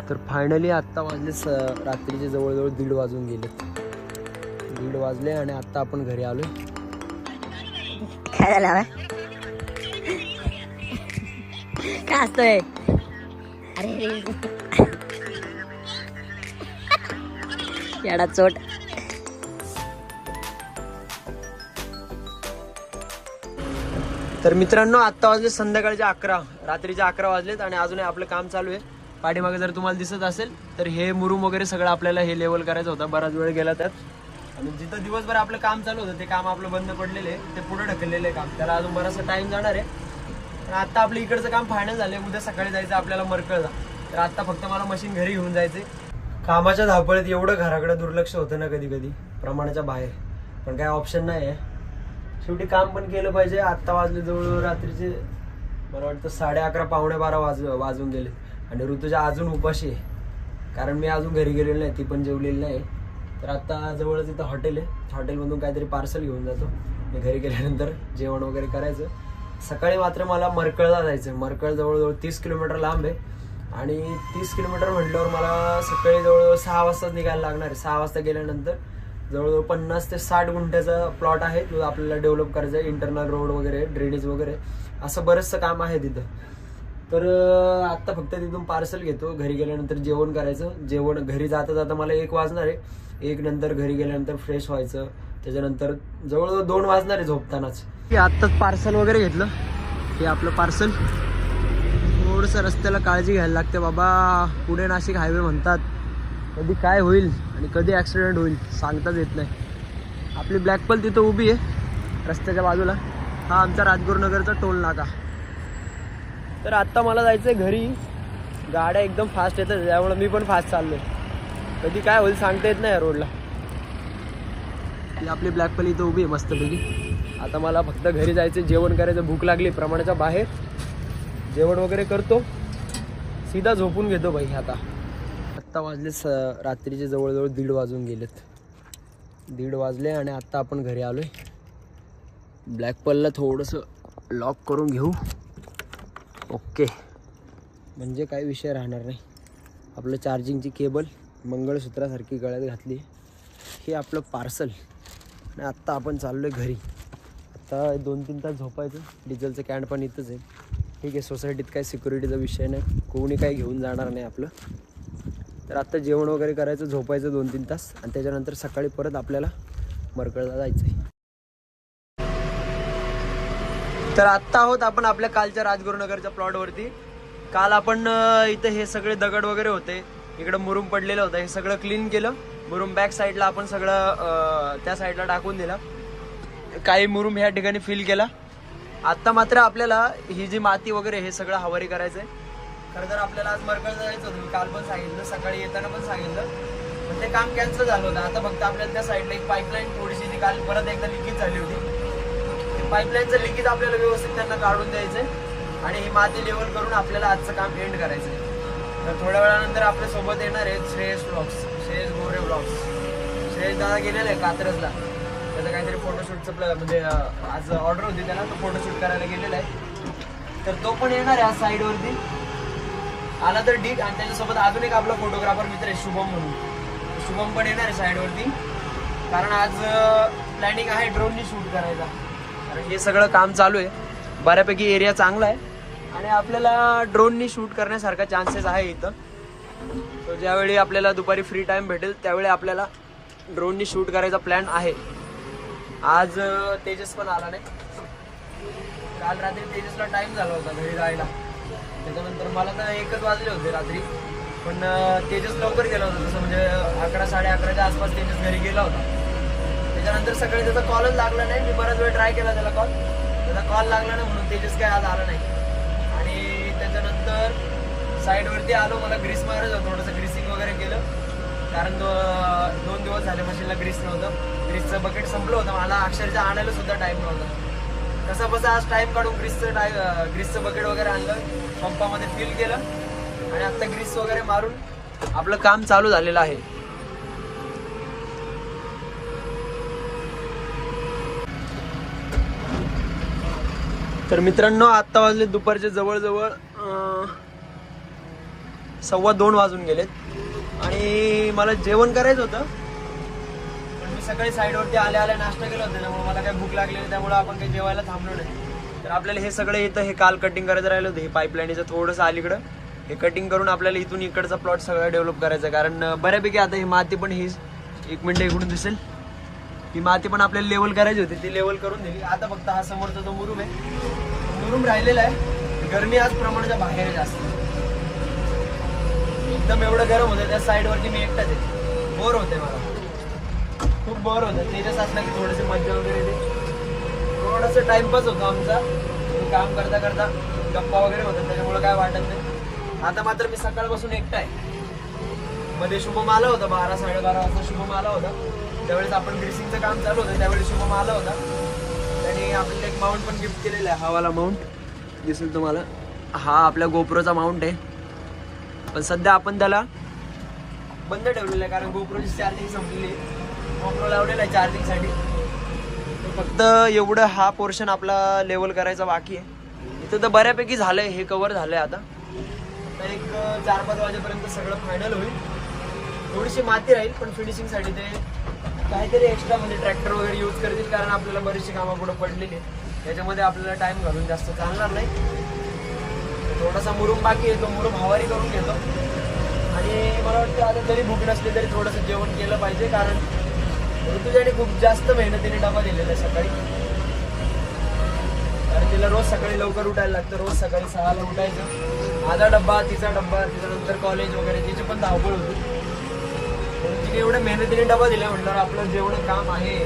तर फायनली आत्ता वाजले रात्रीचे जवळजवळ 1:30 वाजून गेलेत. 1:30 वाजले आणि आत्ता आपण घरी आलोय. काय झालं काय असतोय? अरे येडा चोट. तर मित्रांनो आत्ता वाजले संध्याकाळचे 11, रात्रीचे 11 वाजलेत आणि अजूनही आपलं काम चालू आहे. पाठीमागे जर तुम्हाला दिसत असेल तर हे मुरुम वगैरे सगळं आपल्याला हे लेवल करायचं होतं. बराच वेळ गेला त्यात आणि जिथं दिवसभर आपलं काम चालू होतं ते काम आपलं बंद पडलेलं आहे, ते पुढे ढकललेलं आहे काम. त्याला अजून बराचसा टाइम जाणार आहे. आणि आता आपलं इकडचं काम फायनल झालंय. उद्या सकाळी जायचं आपल्याला मरकळला. तर आता फक्त मला मशीन घरी घेऊन जायचे. कामाच्या धावपळीत एवढं घराकडे दुर्लक्ष होतं ना कधी कधी प्रमाणाच्या बाहेर, पण काय ऑप्शन नाही आहे. शेवटी काम पण केलं पाहिजे. आत्ता वाजले जवळ रात्रीचे मला वाटतं 11:30 12:15 वाजून गेले आणि ऋतुजा अजून उपाशी आहे, कारण मी अजून घरी गेलेलो नाही, ती पण जेवलेली नाही. तर आता जवळच इथं हॉटेल आहे, हॉटेलमधून काहीतरी पार्सल घेऊन जातो. मी घरी गेल्यानंतर जेवण वगैरे करायचं. सकाळी मात्र मला मरकळला जायचं. मरकळ जवळजवळ 30 किलोमीटर लांब आहे आणि 30 किलोमीटर म्हटल्यावर मला सकाळी जवळजवळ 6 वाजताच निघायला लागणार आहे. 6 वाजता गेल्यानंतर जवळजवळ 50 ते 60 गुंठ्याचा प्लॉट आहे, तो आपल्याला डेव्हलप करायचा आहे. इंटरनल रोड वगैरे, ड्रेनेज वगैरे असं बरंचसं काम आहे तिथं. तर आत्ता फक्त तिथून पार्सल घेतो. घरी गेल्यानंतर जेवण करायचं. जेवण घरी जाता जाता मला 1 वाजणार आहे. 1 नंतर घरी गेल्यानंतर फ्रेश व्हायचं. त्याच्यानंतर जवळजवळ 2 वाजणार आहे झोपतानाच. आत्ताच पार्सल वगैरे घेतलं. हे आपलं पार्सल. थोडंसं रस्त्याला काळजी घ्यायला लागते बाबा. पुणे नाशिक हायवे म्हणतात, कधी काय होईल आणि कधी ॲक्सिडेंट होईल सांगताच येत नाही. आपली ब्लॅकपल तिथं उभी आहे रस्त्याच्या बाजूला. हा आमचा राजगुरुनगरचा टोल नाका. तर आत्ता मला जायचं आहे घरी. गाड्या एकदम फास्ट येतात, त्यामुळे मी पण फास्ट चाललो आहे. कधी काय होईल सांगता येत नाही या रोडला. आपली ब्लॅकपल इथं उभी आहे मस्तपैकी. आता मला फक्त घरी जायचं, जेवण करायचं. भूक लागली प्रमाणाच्या बाहेर. जेवण वगैरे करतो, सीधा झोपून घेतो भाई. आत्ता वाजले रात्रीचे जवळजवळ 1:30 वाजून गेलेत. 1:30 वाजले आणि आत्ता आपण घरी आलोय. ब्लॅकपलला थोडंसं लॉक करून घेऊ. ओके, म्हणजे काही विषय राहणार नाही. आपलं चार्जिंगची केबल मंगळसूत्रासारखी गळ्यात घातली. हे आपलं पार्सल आणि आत्ता आपण चाललो आहे घरी. आता 2-3 तास झोपायचं. डिझेलचं कॅन पण इथंच आहे. ठीक आहे, सोसायटीत काही सिक्युरिटीचा विषय नाही, कोणी काही घेऊन जाणार नाही आपलं. तर आत्ता जेवण वगैरे करायचं, झोपायचं 2-3 तास आणि त्याच्यानंतर सकाळी परत आपल्याला मरकळला जायचं आहे. तर आत्ता आहोत आपण आपल्या कालच्या राजगुरुनगरच्या प्लॉटवरती. काल आपण इथं हे सगळे दगड वगैरे होते, इकडं मुरुम पडलेलं होतं, हे सगळं क्लीन केलं. मुरुम बॅक साईडला आपण सगळं त्या साईडला टाकून दिला. काही मुरुम ह्या ठिकाणी फिल केला. आत्ता मात्र आपल्याला ही जी माती वगैरे हे सगळं हवारी करायचं आहे. खरं तर आपल्याला आज मरकळ जायचं होतं, मी काल पण सांगितलं, सकाळी येताना पण सांगितलं, पण ते काम कॅन्सल झालं होतं. आता फक्त आपल्याला त्या साईडला एक पाईपलाईन थोडीशी ती काल परत एकदा लिकेज झाली होती. ते पाईपलाईनचं लिकेज आपल्याला व्यवस्थित त्यांना काढून द्यायचं आणि ही माती लेवल करून आपल्याला आजचं काम एंड करायचं आहे. तर थोड्या वेळानंतर आपल्यासोबत येणार आहेत श्रेयस ब्लॉग्स, श्रेयस गोरे ब्लॉग्स. श्रेयस दादा गेलेला आहे कात्रजला. त्याचं काहीतरी फोटोशूटचं म्हणजे आज ऑर्डर होती त्याला, तो फोटोशूट करायला गेलेला आहे. तर तो पण येणार आहे आज साईडवरती. आला तर ठीक. आणि त्याच्यासोबत अजून एक आपला फोटोग्राफर मित्र आहे शुभम म्हणून. शुभम पण येणार आहे साईडवरती, कारण आज प्लॅनिंग आहे ड्रोननी शूट करायचा. कारण हे सगळं काम चालू आहे. बऱ्यापैकी एरिया चांगला आहे आणि आपल्याला ड्रोननी शूट करण्यासारखा चान्सेस आहे इथं. तो ज्यावेळी आपल्याला दुपारी फ्री टाईम भेटेल त्यावेळी आपल्याला ड्रोननी शूट करायचा प्लॅन आहे. आज तेजस पण आला नाही. काल रात्री तेजसला टाईम झाला होता घरी जायला. त्याच्यानंतर मला तर 1 वाजले होते रात्री, पण तेजस लवकर गेला होता. तसं म्हणजे 11 11:30च्या आसपास तेजस घरी गेला होता. त्याच्यानंतर सकाळी त्याचा कॉलच लागला नाही. मी बराच वेळ ट्राय केला त्याला कॉल, त्याचा कॉल लागला नाही म्हणून तेजस काय आज आला नाही. आणि त्याच्यानंतर साईडवरती आलो, मला ग्रीस मारायचं होतं, थोडंसं ग्रीसिंग वगैरे केलं, कारण 2 दिवस झाले मशीनला ग्रीस नव्हतं. ग्रीसचं बकेट संपलं होतं, मला अक्षरशः आणायला सुद्धा टाईम नव्हता. कसा बसा आज टाईम काढून ग्रीसचं बकेट वगैरे आणलं, पंपामध्ये फिल केलं आणि आता ग्रीस वगैरे मारून आपलं काम चालू झालेलं आहे. तर मित्रांनो आत्ता वाजले दुपारचे जवळजवळ 2:15 वाजून गेलेत आणि मला जेवण करायचं होतं, पण मी सकाळी साईडवरती आल्या नाश्ता केला होता, त्यामुळे मला काही भूक लागली नाही, त्यामुळे आपण काही जेवायला थांबलो नाही. तर आपल्याला हे सगळं इथं हे काल कटिंग करायचं राहिलं होतं, हे पाईपलाईनचं थोडंसं अलीकडं हे कटिंग करून आपल्याला इथून इकडचा प्लॉट सगळा डेव्हलप करायचा आहे. कारण बऱ्यापैकी आता ही माती पण ही 1 मिनिट इकडून दिसेल, ही माती पण आपल्याला लेवल करायची होती, ती लेवल करून दिली. आता फक्त हा समोरचा जो मुरुम आहे, मुरुम राहिलेला आहे. गरमी आज प्रमाणाच्या बाहेर आहे जास्त, एकदम एवढं गरम होतं. त्या साईडवरती मी एकटाच आहे, बोर होते मला, खूप बोर होतं. तेजस असला की थोडेसे मज्जा वगैरे येते, थोडंसं टाइमपास होतो आमचा, काम करता करता गप्पा वगैरे होतात, त्याच्यामुळे काय वाटत नाही. आता मात्र मी सकाळपासून एकटा आहे. मध्ये शुभम आला होता 12-12:30 वाजता शुभम आला होता, त्यावेळेस आपण ग्रीसिंगचं काम चालू होतं, त्यावेळेस शुभम आला होता. त्याने आपल्याला एक माउंट पण गिफ्ट केलेला आहे, हवाला माउंट दिसेल तुम्हाला. हा आपल्या गोप्रोचा माउंट आहे, पण सध्या आपण त्याला बंद ठेवलेलं आहे कारण गोप्रोची चार्जिंग संपलेली आहे. गोप्रो लावलेला आहे चार्जिंगसाठी. फक्त एवढं हा पोर्शन आपला लेवल करायचा बाकी आहे. इथं तर बऱ्यापैकी झालंय, हे कव्हर झालंय. आता एक 4-5 वाजेपर्यंत सगळं फायनल होईल. थोडीशी माती राहील, पण फिनिशिंगसाठी ते काहीतरी एक्स्ट्रा म्हणजे ट्रॅक्टर वगैरे यूज करतील, कारण आपल्याला बरीचशी कामं पुढे पडलेली आहे, त्याच्यामध्ये आपल्याला टाइम घालून जास्त चालणार नाही. थोडासा मुरुम बाकी आहे, तो मुरुम हवारी करून घेतो. आणि मला वाटतं आता तरी भूक नसली तरी थोडंसं जेवण केलं पाहिजे, कारण ऋतुजाने खूप जास्त मेहनतीने डबा दिलेला आहे सकाळी. कारण तिला रोज सकाळी लवकर उठायला लागतं, रोज सकाळी 6ला उठायचं. माझा डब्बा, तिचा डब्बा, तिच्यानंतर कॉलेज वगैरे तिची पण धावपळ होती. तिने एवढ्या मेहनतीने डबा दिला म्हटल्यावर आपलं जेवढं काम आहे,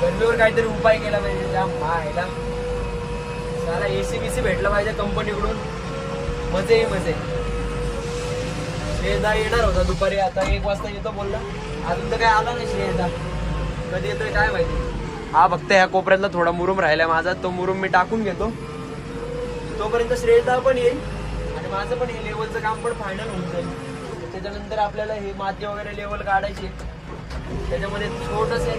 गरमीवर काहीतरी उपाय केला पाहिजे. त्या मायला साला AC-BC भेटला पाहिजे कंपनीकडून, मजे मजे. श्रेयदा येणार होता दुपारी, आता 1 वाजता येतो बोलला, अजून तर काय आला नाही श्रेयदा. कधी येतोय काय माहिती. हा फक्त ह्या कोपऱ्यातला थोडा मुरुम राहिला माझा, तो मुरुम मी टाकून घेतो, तोपर्यंत श्रेयदा पण येईल आणि माझं पण हे लेवलचं काम पण फायनल होऊन जाईल. त्याच्यानंतर आपल्याला हे माती वगैरे लेवल काढायची, त्याच्यामध्ये छोटंसे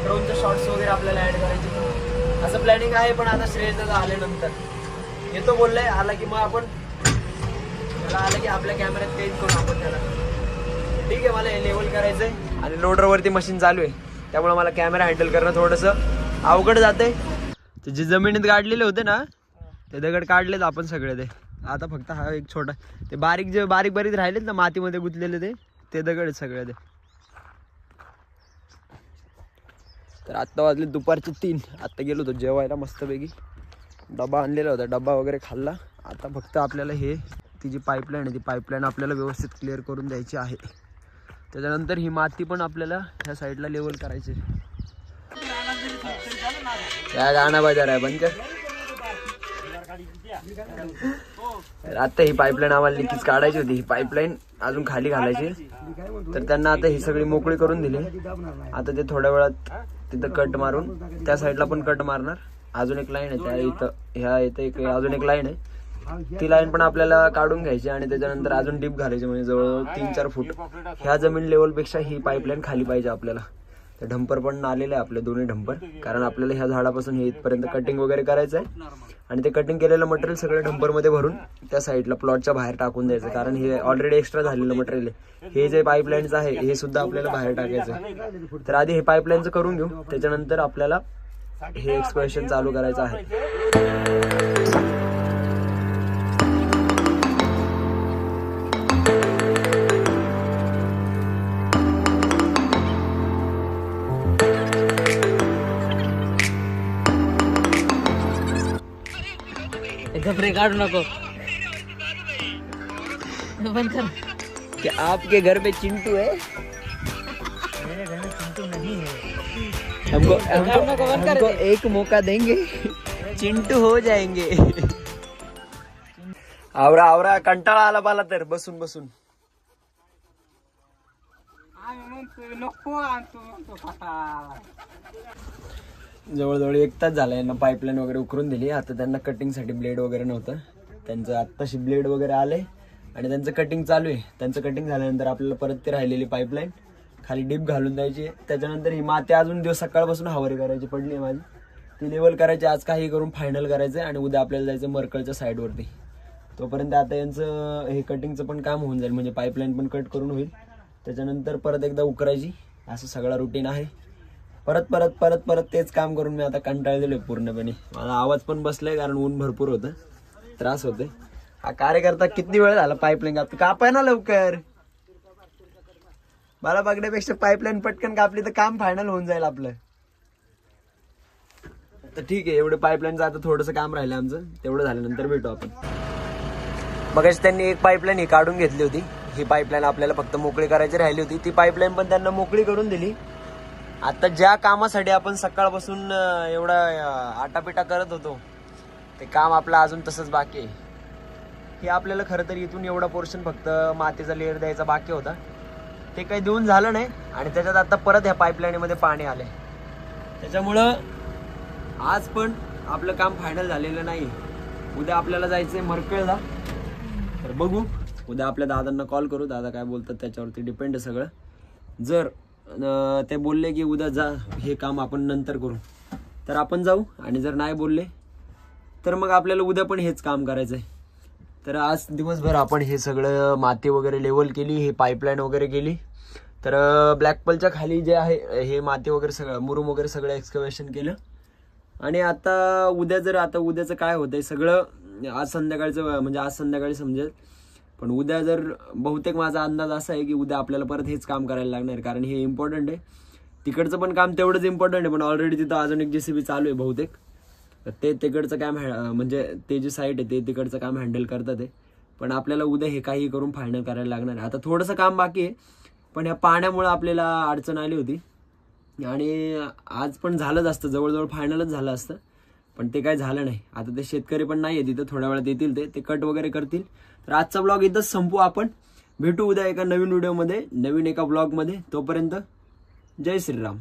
ड्रोनचे शॉट्स वगैरे आपल्याला ऍड करायचे, असं प्लॅनिंग आहे. पण आता श्रेयदा आल्यानंतर येतो बोललाय, आला की मग आपण त्याला आलं की आपल्या कॅमेऱ्यात कैद करू आपण त्याला. ठीक आहे, मला हे लेवल करायचंय आणि लोडरवरती मशीन चालू आहे, त्यामुळे मला कॅमेरा हँडल करणं थोडंसं अवघड जाते. ते जे जमिनीत काढलेले होते ना, ते दगड काढलेत आपण सगळे. ते आता फक्त हा एक छोटा, ते बारीक जे बारीक राहिलेत ना मातीमध्ये गुंतलेले, ते दगड आहेत सगळे ते. तर आत्ता वाजले दुपारचे 3. आत्ता गेलो होतो जेवायला मस्तपैकी, डबा आणलेला होता, डबा वगैरे खाल्ला. आता फक्त आपल्याला हे ती जी पाईपलाईन आहे, ती पाईपलाईन आपल्याला व्यवस्थित क्लिअर करून द्यायची आहे. त्याच्यानंतर ही माती पण आपल्याला ह्या साईडला लेवल करायची. काय गाणं बाजार आहे बंद. आता ही पाईपलाईन आम्हाला नक्कीच काढायची होती, ही पाईपलाईन अजून खाली घालायची. तर त्यांना आता ही सगळी मोकळी करून दिली. आता ते थोड्या वेळात तिथं कट मारून त्या साईडला पण कट मारणार. अजून एक लाईन आहे त्या इथं, ह्या इथं एक अजून एक लाईन आहे, ती लाईन पण आपल्याला काढून घ्यायची आणि त्याच्यानंतर अजून डीप घालायची, म्हणजे जवळ 3-4 फूट ह्या जमीन लेवलपेक्षा ही पाईपलाईन खाली पाहिजे आपल्याला. तर डंपर पण आलेले आहे आपले दोन्ही डंपर, कारण आपल्याला ह्या झाडापासून हे इथपर्यंत कटिंग वगैरे करायचं आहे. आणि ते कटिंग केलेलं मटेरियल सगळं डंपरमध्ये भरून त्या साईडला प्लॉटच्या बाहेर टाकून द्यायचं, कारण हे ऑलरेडी एक्स्ट्रा झालेलं मटेरियल आहे. हे जे पाईपलाईनचं आहे हे सुद्धा आपल्याला बाहेर टाकायचं आहे. तर आधी हे पाईपलाईनचं करून घेऊ, त्याच्यानंतर आपल्याला हे एक्सप्रेशन चालू करायचं आहे. घबरे काढू नको, बंद कर. क्या आपके घर पे चिंटू है? मेरे घर में चिंटू नहीं है. हमको एक मौका देंगे, चिंटू हो जाएंगे. आवरा आवरा, कंटाळा आला मला तर बसून बसून. जवळजवळ 1 तास झाला यांना पाईपलाईन वगैरे उकरून दिली. आता त्यांना कटिंगसाठी ब्लेड वगैरे नव्हतं, त्यांचं आत्ताशी ब्लेड वगैरे आले आणि त्यांचं कटिंग चालू आहे. त्यांचं कटिंग झाल्यानंतर आपल्याला परत ते राहिलेली पाईपलाईन खाली डीप घालून द्यायची. त्याच्यानंतर ही माती अजून दिवस सकाळपासून हवारी करायची पडली आहे माझी, ती लेवल करायची. आज काही करून फायनल करायचं आणि उद्या आपल्याला जायचं मरकळच्या साईडवरती. तोपर्यंत आता यांचं हे कटिंगचं पण काम होऊन जाईल, म्हणजे पाईपलाईन पण कट करून होईल. त्याच्यानंतर परत एकदा उकरायची, असं सगळा रुटीन आहे. परत परत परत परत तेच काम करून मी आता कंटाळलेलो आहे पूर्णपणे. मला आवाज पण बसलाय कारण ऊन भरपूर होतं, त्रास होते. हा कार्यकर्ता किती वेळ झाला पाईपलाईन कापाय ना लवकर. मला बघण्यापेक्षा पाईपलाईन पटकन कापली तर काम फायनल होऊन जाईल आपलं. तर ठीक आहे, एवढं पाईपलाईनचं आता थोडंसं काम राहिलं आमचं, तेवढं झाल्यानंतर भेटू आपण. मगाशी त्यांनी एक पाईपलाईन ही काढून घेतली होती. ही पाईपलाईन आपल्याला फक्त मोकळी करायची राहिली होती, ती पाईपलाईन पण त्यांना मोकळी करून दिली. आता ज्या कामासाठी आपण सकाळपासून एवढा आटापिटा करत होतो ते काम आपलं अजून तसंच बाकी आहे. हे आपल्याला खरं तर इथून एवढा पोर्शन फक्त मातीचा लेअर द्यायचा बाकी होता, ते काही देऊन झालं नाही. आणि त्याच्यात आता परत ह्या पाईपलाईनमध्ये पाणी आले, त्याच्यामुळं आज पण आपलं काम फायनल झालेलं नाही. उद्या आपल्याला जायचंय मरकळला, तर बघू उद्या आपल्या दादांना कॉल करू, दादा काय बोलतात त्याच्यावरती डिपेंड आहे सगळं. जर ते बोलले की उद्या जा, हे काम आपण नंतर करू, तर आपण जाऊ. आणि जर नाही बोलले तर मग आपल्याला उद्या पण हेच काम करायचं आहे. तर आज दिवसभर आपण हे सगळं माती वगैरे लेवल केली, हे पाईपलाईन वगैरे केली. तर ब्लॅकपलच्या खाली जे आहे हे माती वगैरे सगळं मुरुम वगैरे सगळं एक्सकव्हेशन केलं. आणि आता उद्याचं काय होतंय सगळं आज संध्याकाळचं, म्हणजे आज संध्याकाळी समजेल. पण उद्या जर बहुतेक माझा अंदाज असा आहे की उद्या आपल्याला परत हेच काम करायला लागणार, कारण हे इम्पॉर्टंट आहे. तिकडचं पण काम तेवढंच इम्पॉर्टंट आहे, पण ऑलरेडी तिथं अजून एक JCB चालू आहे बहुतेक. ते तिकडचं काम म्हणजे ते जे साईट आहे ते तिकडचं काम हँडल करतात आहे. पण आपल्याला उद्या हे काही करून फायनल करायला लागणार आहे. आता थोडंसं काम बाकी आहे, पण या पाण्यामुळे आपल्याला अडचण आली होती. आणि आज पण झालंच असतं, जवळजवळ फायनलच झालं असतं, पण ते काय झालं नाही. आता ते शेतकरी पण नाही आहे तिथं, थोड्या वेळात येतील, ते कट वगैरे करतील. तर आजचा ब्लॉग इथंच संपू आपण. भेटू उद्या एका नवीन व्हिडिओमध्ये, नवीन एका ब्लॉगमध्ये. तोपर्यंत जय श्रीराम.